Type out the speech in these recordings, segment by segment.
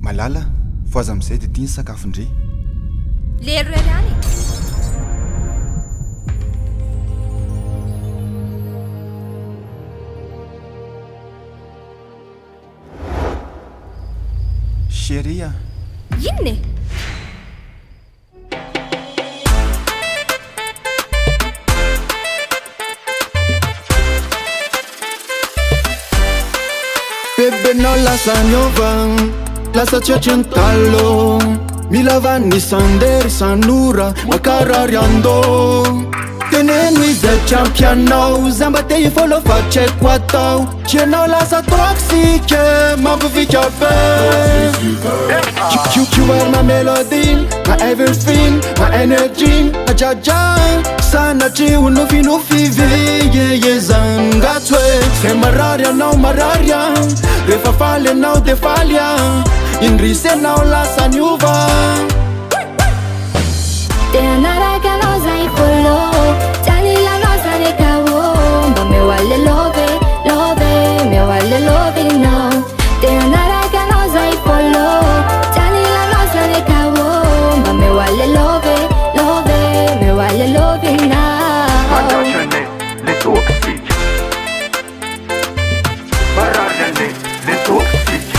malala fa aza amin'izay dia tia ny sakafondre lererany sheria inone Bebenao lasa niova lasa tsetryntalo milava ny sandery sanora makarary andô teneno izay trampianao zamba te ifolo fa tsaiko atao tianao lasa toxique mampivika be kiwarna melody my everything my energy my jaja sanatry ho nofinofivy zangatsy hoe zay marary anao mararia rehefa faly anao de falya indrisy anao lasa niova te anaraka anao zay folo tanilanao zany kaô mba meoale love love meoale love nao te anaraka anao zay folo tanilanao zany kaô mba meoale love love meoale love nao le toxique bararane le toxique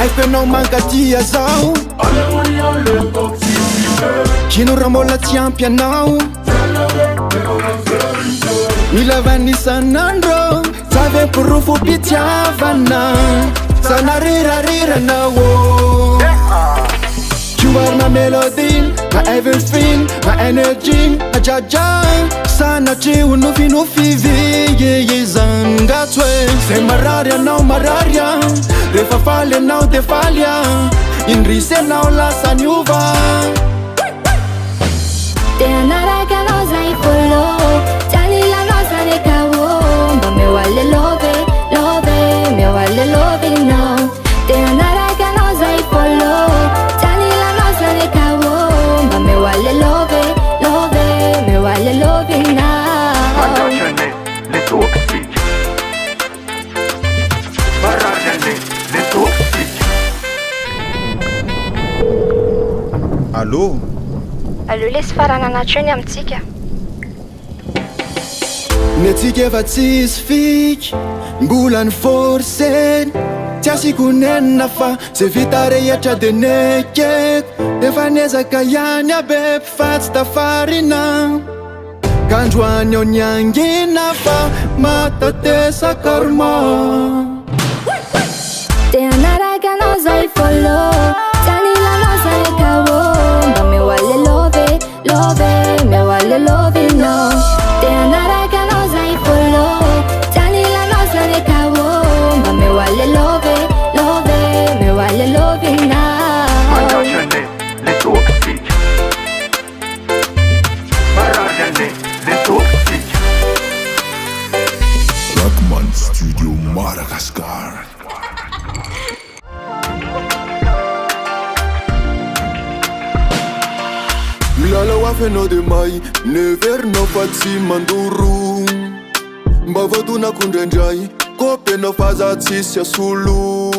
aipenao mankatia zao kino raha mbola tsy ampy anao milavany isan'andro zavy pirofo mpitiavana sanarirariranaô kiwarna melody my everything my energy my jaja sanatry ho nofinofivy zangatsy hoe zay marary anao mararia rehefa faly anao de falya indrisy anao lasa niova te anaraka anao zay folo tanilanao zany kaô mba meoale love love meoale love nao te anaraka anao zay folo tanilanao zany kaô mba meoale love love meoale love nao le toxique bararane le toxique allô allo lesy farana anaty eny amintsika ny atsika efa tsisy fiky mbola ny forceny tsy asiko nenina fa zay vita rehatra de nekeko efa niezaka ihany abe mpifatsy tafarina kandroany ao niangina fa matatesa-karma te anaraka anao zay folo tanilanao zany kaô mba meoale love love meoale love nao te anaraka anao zay folo tanilanao zany kaô mba meoale love love meoale love nao le toxique bararane le toxique Rockman Studio Madagascar. milala hoafenao de may neverinao fa tsy mandoro mba voatonako ndraindray kopenao fa za tsisy asolo